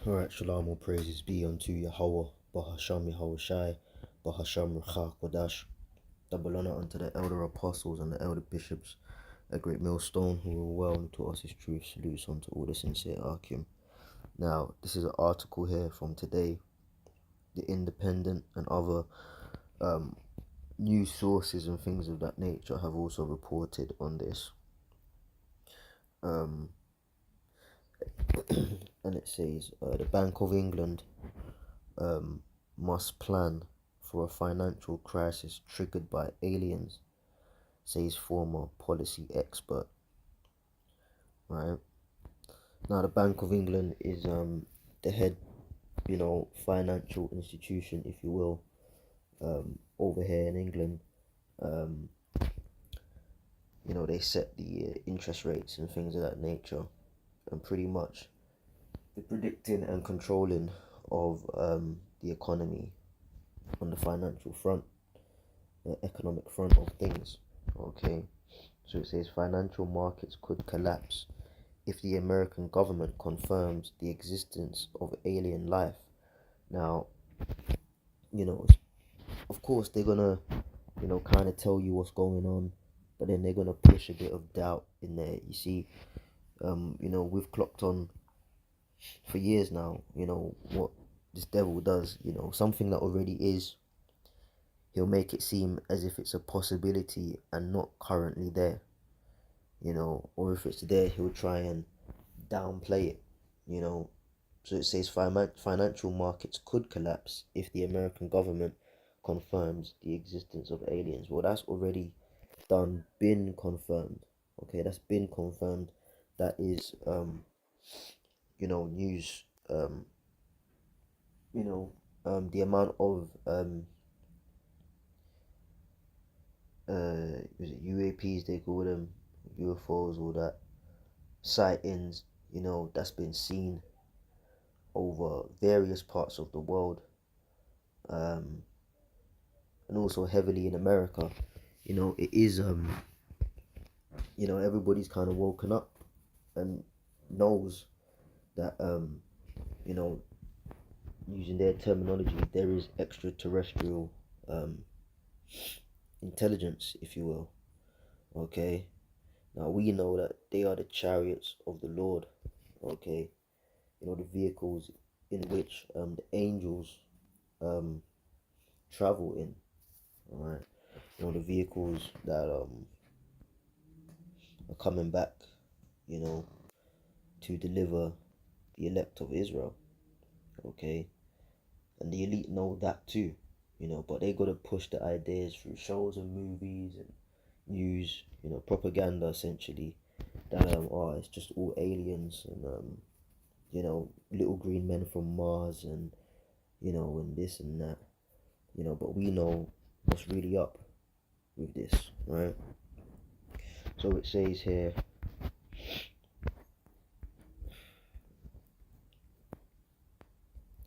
Alright, shalom, all praises be unto Yahweh, Bahasham Yahweh Shai, Bahasham Rucha Kodash. Double honor unto the elder apostles and the elder bishops, a great millstone who were well and taught us his truth. Salutes unto all the sincere Archim. Now, this is an article here from today, The Independent, and other news sources and things of that nature have also reported on this. And it says the Bank of England must plan for a financial crisis triggered by aliens, says former policy expert. Right now, the Bank of England is the head, financial institution, if you will, over here in England. They set the interest rates and things of that nature, and pretty much the predicting and controlling of the economy on the financial front, the economic front of things. Okay, so it says financial markets could collapse if the American government confirms the existence of alien life. Now, of course they're gonna, kind of tell you what's going on, but then they're gonna push a bit of doubt in there. You see, we've clocked on for years now, what this devil does, something that already is, he'll make it seem as if it's a possibility and not currently there, or if it's there, he'll try and downplay it, So it says financial markets could collapse if the American government confirms the existence of aliens. Well, that's already been confirmed. Okay, that's been confirmed. That is, news. The amount of was it UAPs they call them, UFOs, all that sightings, that's been seen over various parts of the world, and also heavily in America. It is everybody's kind of woken up and knows that using their terminology, there is extraterrestrial intelligence, if you will. Okay, now we know that they are the chariots of the Lord. Okay, the vehicles in which the angels travel in. All right, the vehicles that are coming back, to deliver the elect of Israel. Okay, and the elite know that too, but they gotta push the ideas through shows and movies and news, propaganda essentially, that it's just all aliens and little green men from Mars and and this and that, but we know what's really up with this, right? So it says here,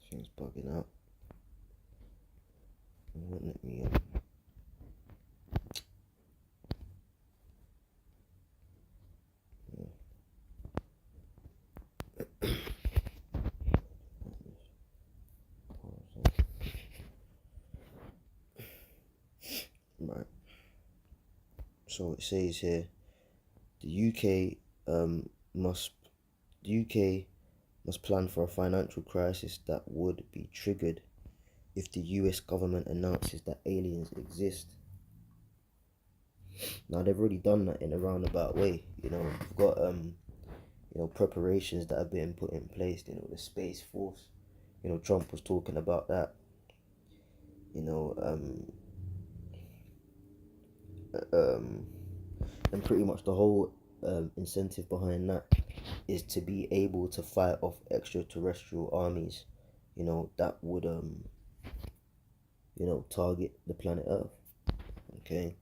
thing's bugging out. Let me right. So it says here, the UK must plan for a financial crisis that would be triggered if the US government announces that aliens exist. Now they've already done that in a roundabout way. We've got preparations that have been put in place. The Space Force. Trump was talking about that. And pretty much the whole incentive behind that is to be able to fight off extraterrestrial armies, that would target the planet Earth. Okay,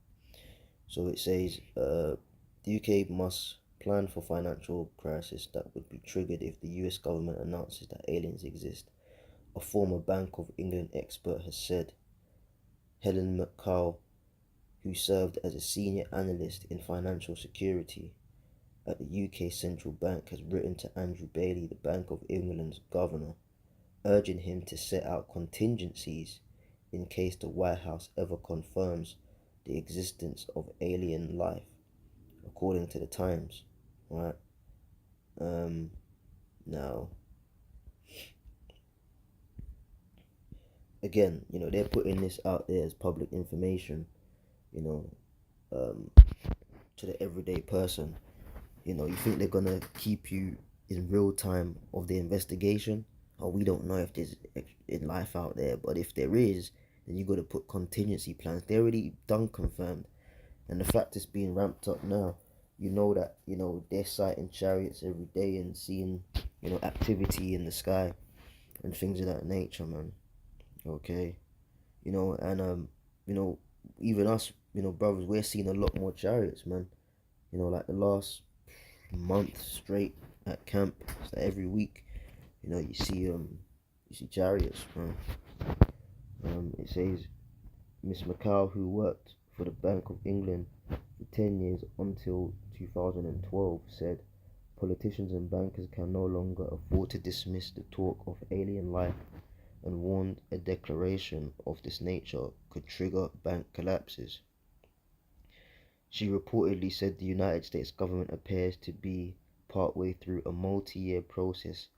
so it says the UK must plan for financial crisis that would be triggered if the US government announces that aliens exist. A former Bank of England expert has said. Helen McCall, who served as a senior analyst in financial security at the UK Central Bank, has written to Andrew Bailey, the Bank of England's governor, urging him to set out contingencies in case the White House ever confirms the existence of alien life, according to the Times. Right? Now, again, they're putting this out there as public information, you know, um, to the everyday person. You think they're gonna keep you in real time of the investigation? Oh, we don't know if there's life out there, but if there is, then you got to put contingency plans. They already done confirmed, and the fact it's being ramped up now, that they're sighting chariots every day and seeing activity in the sky and things of that nature, man. Okay, and you know even us, brothers, we're seeing a lot more chariots, man. Like the last month straight at camp, so every week, you see chariots, man. It says Miss McCall, who worked for the Bank of England for 10 years until 2012, said politicians and bankers can no longer afford to dismiss the talk of alien life, and warned a declaration of this nature could trigger bank collapses. She reportedly said the United States government appears to be partway through a multi-year process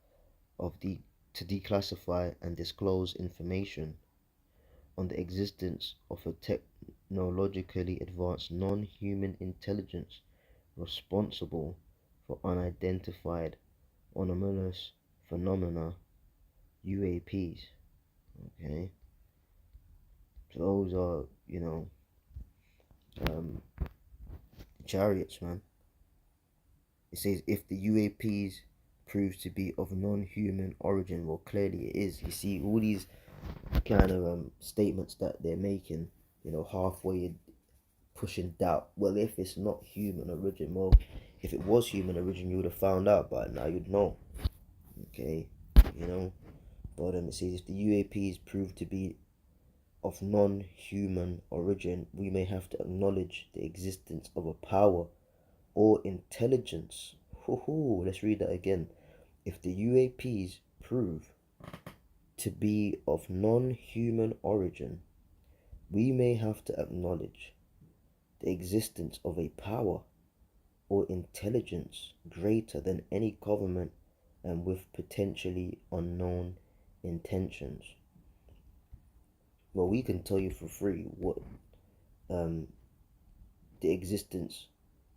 to declassify and disclose information on the existence of a technologically advanced non-human intelligence responsible for unidentified anomalous phenomena, UAPs. Okay, so those are um, chariots, man. It says if the UAPs proves to be of non-human origin, well, clearly it is. You see all these kind of statements that they're making, halfway pushing doubt. Well, if it's not human origin, well, if it was human origin, you would have found out by now. You'd know. Okay, But it says if the UAPs prove to be of non-human origin, we may have to acknowledge the existence of a power or intelligence. Let's read that again. If the UAPs prove to be of non-human origin, we may have to acknowledge the existence of a power or intelligence greater than any government and with potentially unknown intentions. Well, we can tell you for free what the existence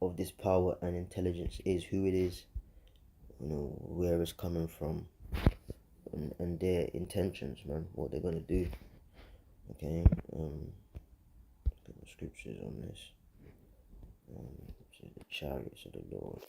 of this power and intelligence is, who it is, where it's coming from, and their intentions, man, what they're gonna do. Okay, the scriptures on this. The chariots of the Lord.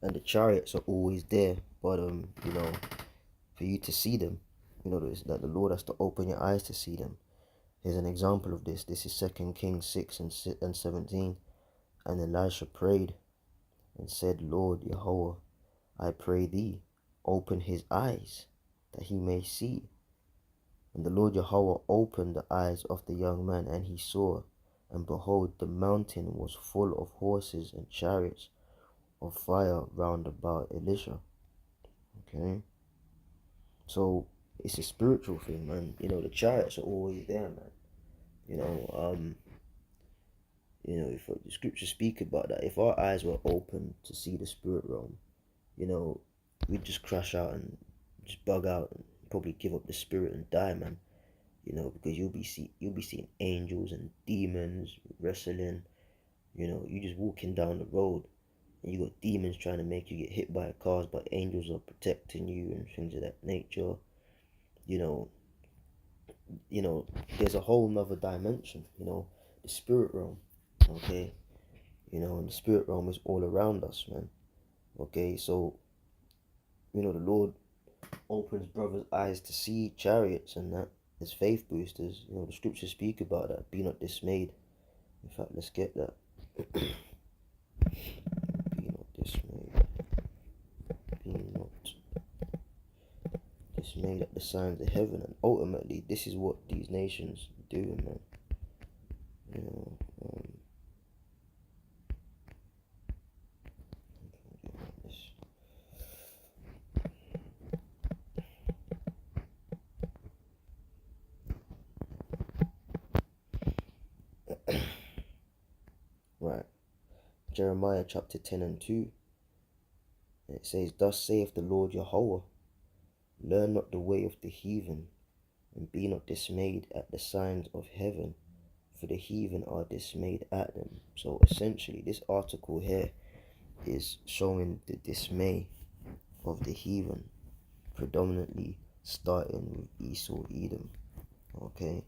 And the chariots are always there, but for you to see them, that the Lord has to open your eyes to see them. Here's an example of this. This is 2 Kings 6 and 17. And Elisha prayed and said, Lord Yahweh, I pray thee, open his eyes, that he may see. And the Lord Yahweh opened the eyes of the young man, and he saw, and behold, the mountain was full of horses and chariots of fire round about Elisha. Okay, so it's a spiritual thing, man. The chariots are always there, man. If the scriptures speak about that, if our eyes were open to see the spirit realm, we'd just crash out and just bug out and probably give up the spirit and die, man. Because you'll be seeing angels and demons wrestling. You just walking down the road and you got demons trying to make you get hit by cars, but angels are protecting you and things of that nature. There's a whole nother dimension, the spirit realm. Okay, and the spirit realm is all around us, man. Okay, so the Lord opens brothers' eyes to see chariots and that as faith boosters. The scriptures speak about that. Be not dismayed. In fact, let's get that. Be not dismayed. dismayed at the signs of heaven. And ultimately, this is what these nations do, man. You know, right. Jeremiah chapter 10 and 2. It says, Thus saith the Lord Yahweh, learn not the way of the heathen, and be not dismayed at the signs of heaven, for the heathen are dismayed at them. So essentially, this article here is showing the dismay of the heathen, predominantly starting with Esau, Edom. Okay,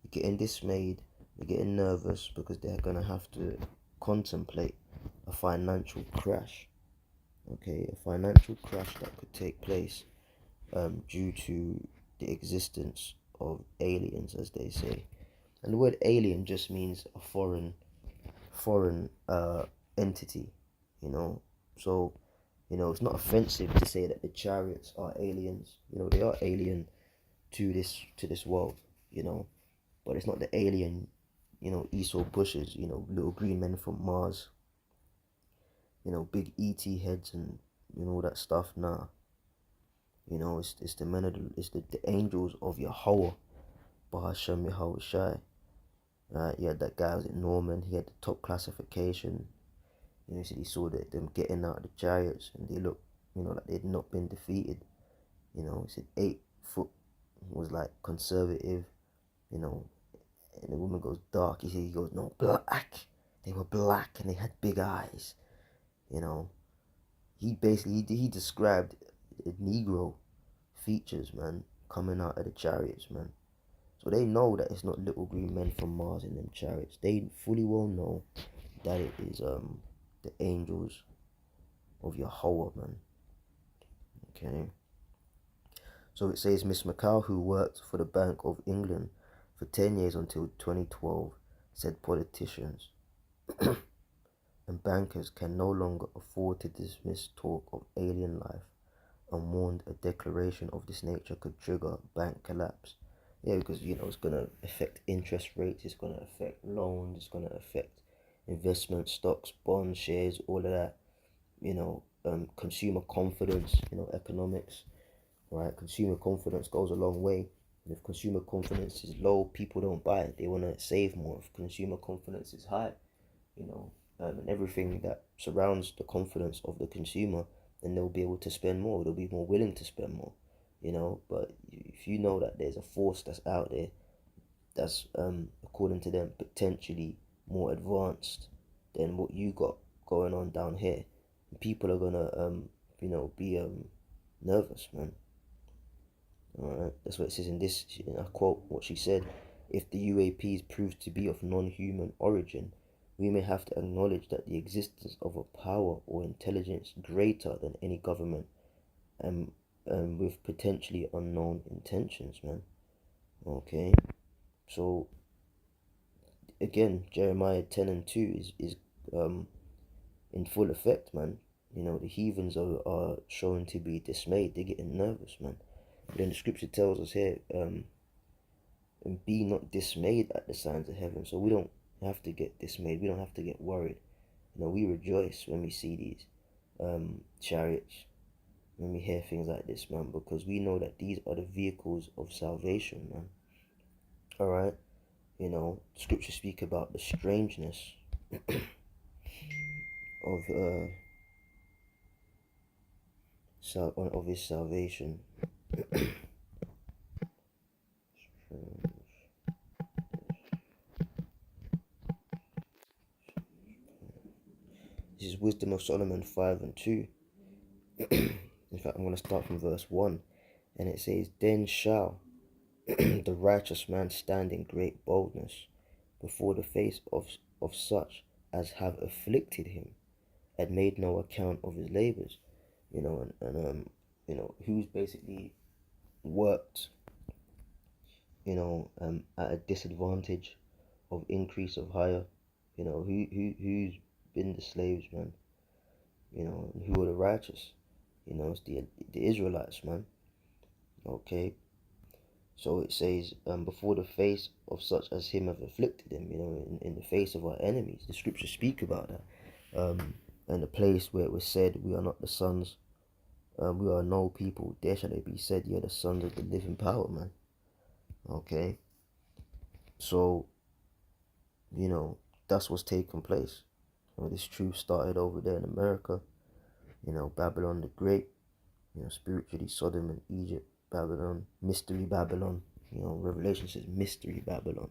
they're getting dismayed, they're getting nervous because they're gonna have to contemplate a financial crash. Okay, a financial crash that could take place due to the existence of aliens, as they say. And the word alien just means a foreign entity, you know. So, it's not offensive to say that the chariots are aliens. They are alien to this world, but it's not the alien, Esau bushes, little green men from Mars, big ET heads and all that stuff. Nah, it's the men of the angels of Yahweh, Bahashem Yahweh Shai. He had that guy, was it Norman? He had the top classification. He said he saw them getting out of the chariots and they looked, like they'd not been defeated. He said 8 foot was like conservative, and the woman goes dark. He goes, no, black. They were black and they had big eyes. He basically he described Negro features, man, coming out of the chariots, man. So they know that it's not little green men from Mars in them chariots. They fully well know that it is the angels of Yahweh, man. Okay. So it says Miss McCall, who worked for the Bank of England for 10 years until 2012, said politicians and bankers can no longer afford to dismiss talk of alien life and warned a declaration of this nature could trigger bank collapse. Yeah, because it's gonna affect interest rates, it's gonna affect loans, it's gonna affect investment stocks, bonds, shares, all of that. Consumer confidence, economics, right? Consumer confidence goes a long way. And if consumer confidence is low, people don't buy it. They want to save more. If consumer confidence is high, and everything that surrounds the confidence of the consumer, then they'll be able to spend more. They'll be more willing to spend more, But if you know that there's a force that's out there that's, according to them, potentially more advanced than what you got going on down here, people are gonna, be nervous, man. Alright, that's what it says in this. I quote what she said: if the UAPs prove to be of non-human origin, we may have to acknowledge that the existence of a power or intelligence greater than any government and with potentially unknown intentions, man. Okay, so again, Jeremiah 10 and 2 is in full effect, man. The heathens are showing to be dismayed. They're getting nervous, man. But then the scripture tells us here, and be not dismayed at the signs of heaven. So we don't have to get dismayed. We don't have to get worried. We rejoice when we see these chariots, when we hear things like this, man, because we know that these are the vehicles of salvation, man. All right, scripture speak about the strangeness of of his salvation. This is Wisdom of Solomon 5 and 2. In fact, I'm going to start from verse 1. And it says, Then shall the righteous man stand in great boldness before the face of such as have afflicted him and made no account of his labors. Who's basically worked, at a disadvantage of increase of hire. Who's been the slaves, man. And who are the righteous. It's the Israelites, man. Okay, so it says, before the face of such as him have afflicted him, in the face of our enemies. The scriptures speak about that. And the place where it was said, we are not the sons, we are no people, there shall it be said, ye are the sons of the living power, man. Okay, so, that's what's taking place. This truth started over there in America, Babylon the Great, spiritually Sodom and Egypt, Babylon, mystery Babylon. Revelation says mystery Babylon.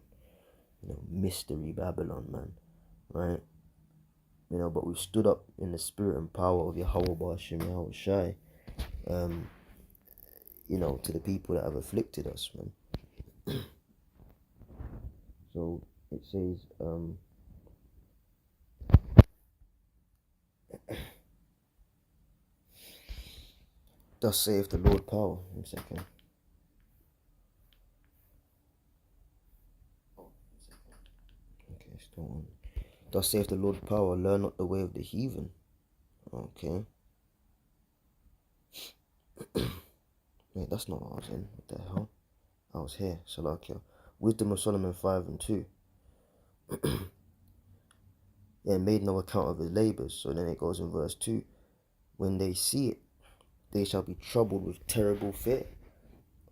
Mystery Babylon, man, right? But we've stood up in the spirit and power of Yahweh Bashim Yahweh Shai, to the people that have afflicted us, man. So it says, thus saith the Lord power. 1 second. Okay, still on. Thus saith the Lord power, learn not the way of the heathen. Okay. Wait, that's not what I was in. What the hell? I was here. Salakia. Wisdom of Solomon 5 and 2. Yeah, made no account of his labors. So then it goes in verse 2. When they see it, they shall be troubled with terrible fear.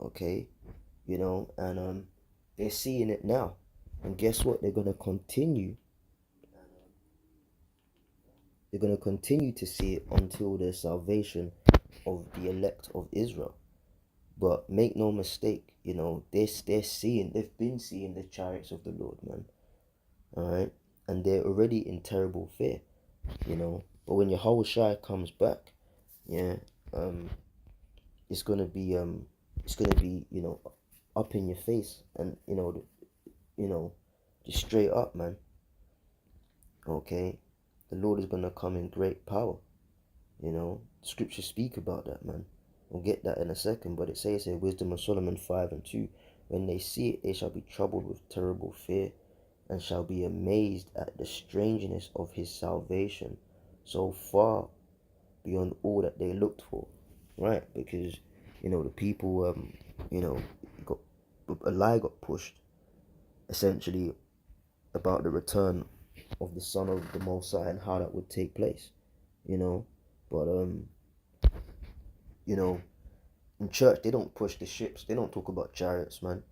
Okay. And they're seeing it now. And guess what? They're going to continue. They're going to continue to see it until the salvation of the elect of Israel. But make no mistake, they're seeing, they've been seeing the chariots of the Lord, man. Alright? And they're already in terrible fear, But when Yahweh Shai comes back, yeah, it's gonna be up in your face, and just straight up, man. Okay? The Lord is gonna come in great power. Scriptures speak about that, man. We'll get that in a second, but it says here, Wisdom of Solomon 5 and 2. When they see it, they shall be troubled with terrible fear, and shall be amazed at the strangeness of his salvation, so far beyond all that they looked for. Right? Because, the people, got a lie got pushed, essentially, about the return of the Son of the Most High and how that would take place. But in church they don't push the ships. They don't talk about chariots, man.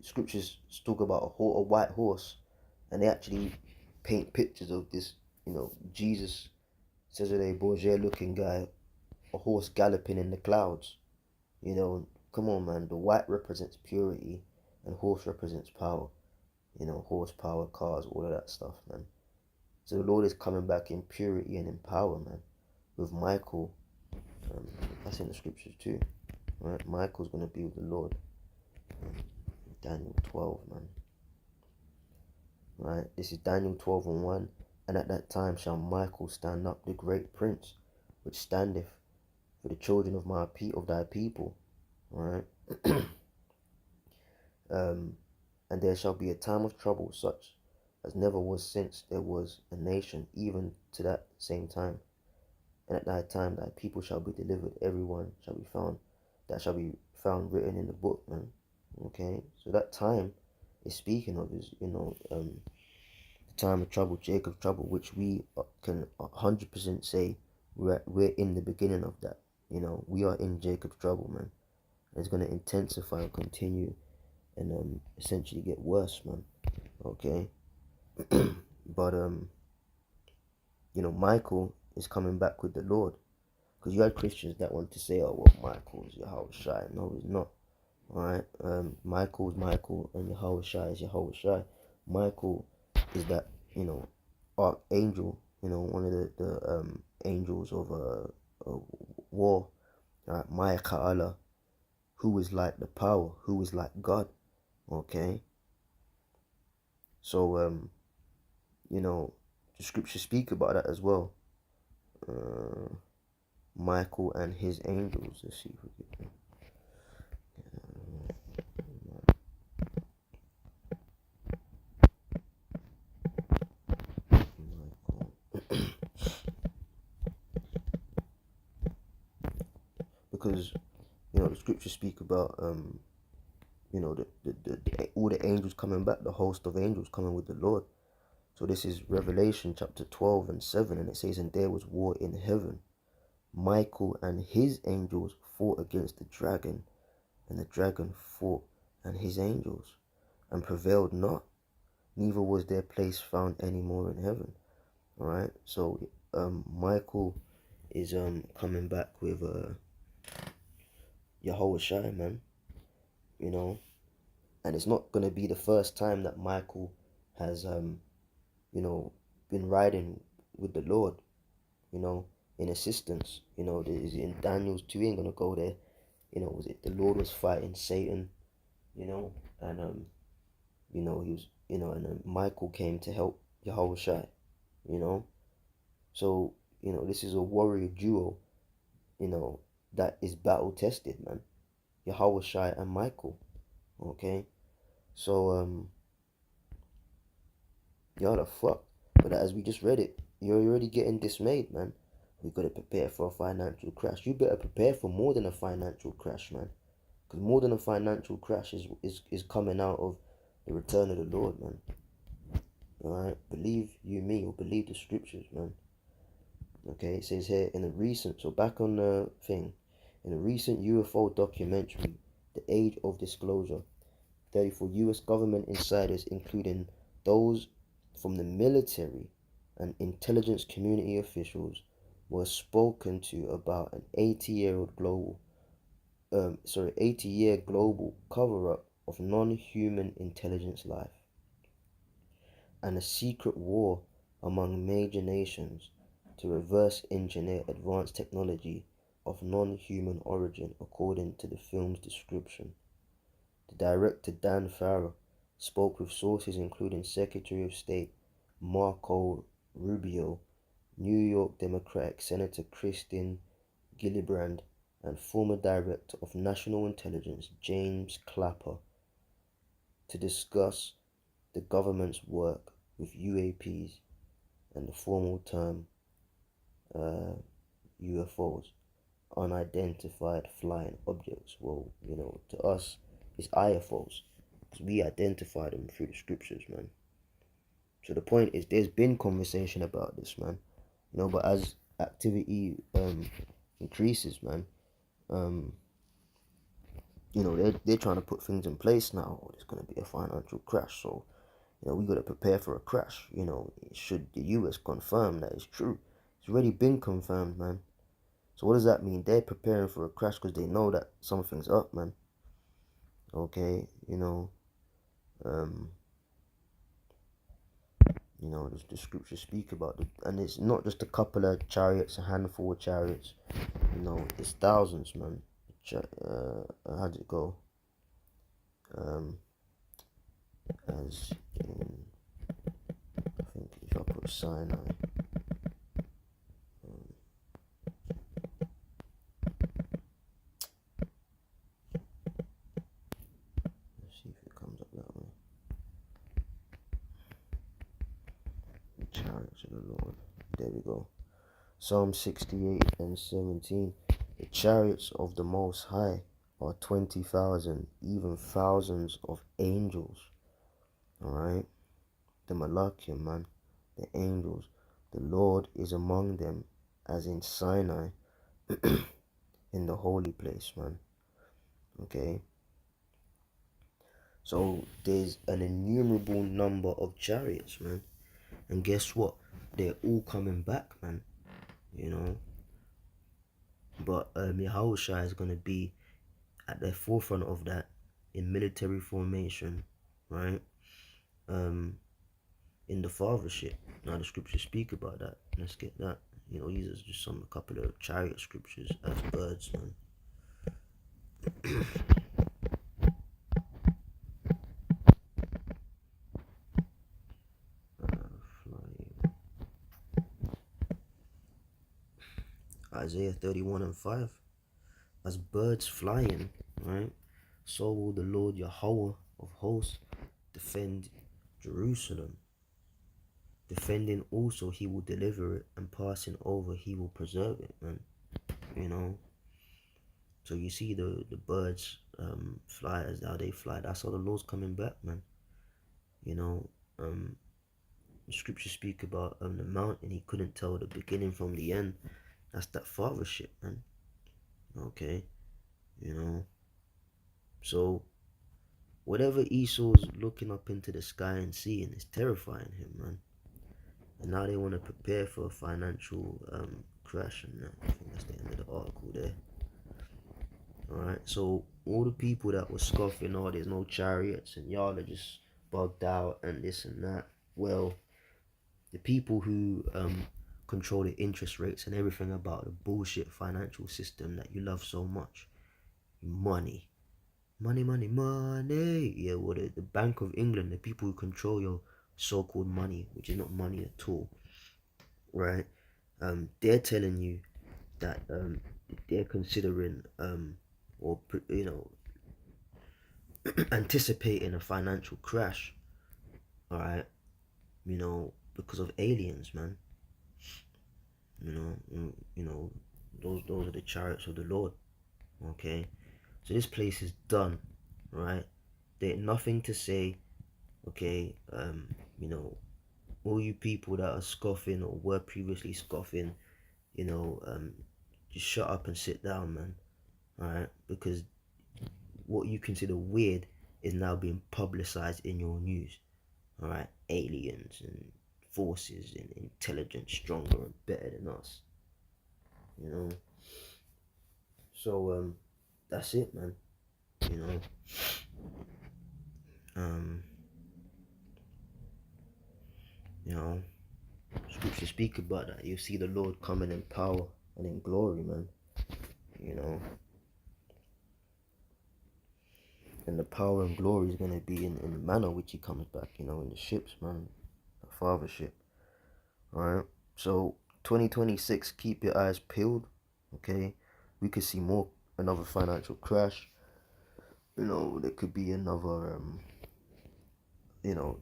Scriptures talk about a white horse, and they actually paint pictures of this, Jesus, Cesare Borgia looking guy, a horse galloping in the clouds. Come on, man. The white represents purity, and horse represents power. Horsepower, cars, all of that stuff, man. So the Lord is coming back in purity and in power, man. With Michael, that's in the scriptures too, right? Michael's gonna be with the Lord. Daniel 12, man. Right? This is Daniel 12 and 1. And at that time shall Michael stand up, the great prince, which standeth for the children of thy people. Right? And there shall be a time of trouble such as never was since there was a nation, even to that same time. And at that time thy people shall be delivered, everyone shall be found, that shall be found written in the book, man. Okay, so that time is speaking of is, the time of trouble, Jacob's trouble, which we can 100% say we're in the beginning of that. We are in Jacob's trouble, man. And it's going to intensify and continue and essentially get worse, man. Okay, but Michael is coming back with the Lord, because you had Christians that want to say, oh well, Michael's Yahweh Shai. No, he's not. Alright, Michael is Michael, and Yahweh Shai is Yahweh Shai. Michael is that, archangel, one of the angels of war, right? Ma'aka'Allah, who is like the power, who is like God. Okay, so the scriptures speak about that as well. Michael and his angels. Let's see if we can. Because the scriptures speak about you know, all the angels coming back, the host of angels coming with the Lord. So this is Revelation chapter 12 and 7, and it says, and there was war in heaven. Michael and his angels fought against the dragon, and the dragon fought and his angels, and prevailed not, neither was their place found any more in heaven. All right, so Michael is coming back with Yahweh Shai, man. You know, and it's not gonna be the first time that Michael has you know, been riding with the Lord, you know, in assistance. You know, there's in Daniel's 2, ain't gonna go there. You know, was it the Lord was fighting Satan, you know, and you know, he was, you know, and Michael came to help Yahweh Shai, you know. So, you know, this is a warrior duo, you know, that is battle tested, man. Yahweh Shai and Michael. Okay. So y'all the fuck. But as we just read it, you're already getting dismayed, man. We gotta prepare for a financial crash. You better prepare for more than a financial crash, man. Because more than a financial crash is coming out of the return of the Lord, man. Alright? Believe you me, or believe the scriptures, man. Okay, it says here in a recent, so back on the thing, in a recent UFO documentary, The Age of Disclosure, 34 US government insiders, including those from the military and intelligence community officials, were spoken to about an 80-year global cover-up of non-human intelligence life and a secret war among major nations to reverse engineer advanced technology of non-human origin, according to the film's description. The director, Dan Farrow, spoke with sources including Secretary of State Marco Rubio, New York Democratic Senator Kristen Gillibrand, and former Director of National Intelligence James Clapper to discuss the government's work with UAPs and the formal term UFOs, unidentified flying objects. Well, you know, to us, it's IFOs, because we identify them through the scriptures, man. So the point is, there's been conversation about this, man. You know, but as activity increases, man, you know, they're trying to put things in place now. There's gonna be a financial crash, so you know we gotta prepare for a crash. You know, should the US confirm that it's true? It's already been confirmed, man. So what does that mean? They're preparing for a crash because they know that something's up, man. Okay, you know, the scriptures speak about it, and it's not just a couple of chariots, a handful of chariots. You know, it's thousands, man. How'd it go? As in, I think if I put Sinai, let's see if it comes up that way. The chariots of the Lord. There we go. Psalm 68 and 17. The chariots of the Most High are 20,000, even thousands of angels. Alright? The Malachian, man. The angels. The Lord is among them, as in Sinai, in the holy place, man. Okay? So there's an innumerable number of chariots, man. And guess what? They're all coming back, man. You know? But Yahushua is going to be at the forefront of that in military formation, right? In the fathership. Now the scriptures speak about that. Let's get that. You know, these are just a couple of chariot scriptures as birds, man. Isaiah 31 and 5. As birds flying, right? So will the Lord Yahweh of hosts defend Jerusalem. Defending also, he will deliver it, and passing over, he will preserve it, man. You know? So you see the birds fly as how they fly. That's how the Lord's coming back, man. You know, the scriptures speak about the mountain. He couldn't tell the beginning from the end. That's that fathership, man. Okay, you know. So whatever Esau's looking up into the sky and seeing is terrifying him, man. And now they want to prepare for a financial crash, and I think that's the end of the article there. Alright, so all the people that were scoffing, oh, there's no chariots, and y'all are just bugged out, and this and that. Well, the people who control the interest rates and everything about the bullshit financial system that you love so much, money, money, money, money. Yeah, well, the Bank of England, the people who control your so-called money, which is not money at all, right? They're telling you that they're considering or you know anticipating a financial crash, all right, because of aliens, man. You know, those are the chariots of the Lord. Okay, so this place is done, right? They had nothing to say. Okay, all you people that are scoffing or were previously scoffing, just shut up and sit down, man. All right, because what you consider weird is now being publicized in your news. All right, aliens and forces and intelligence stronger and better than us. You know, so that's it, man. You know, um, you know, scripture speak about that. You see the Lord coming in power and in glory, man. You know, and the power and glory is gonna be in the manner which He comes back. You know, in the ships, man, the fathership. All right. So 2026, keep your eyes peeled. Okay, we could see another financial crash. There could be another you know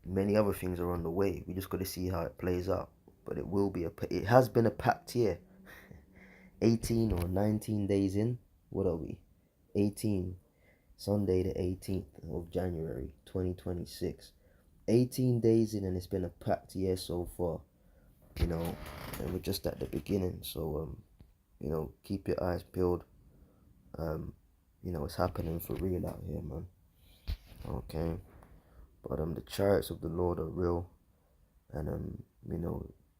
many other things are on the way. We just got to see how it plays out. But it has been a packed year. 18 or 19 days in. What are we? 18. Sunday the 18th of January 2026. 18 days in, and it's been a packed year so far. And we're just at the beginning. So keep your eyes peeled. It's happening for real out here, man. Okay. But the chariots of the Lord are real, and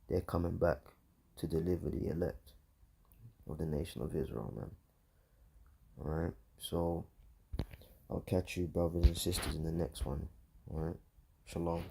they're coming back to deliver the elect of the nation of Israel, man. Alright? So I'll catch you brothers and sisters in the next one. Alright? Shalom.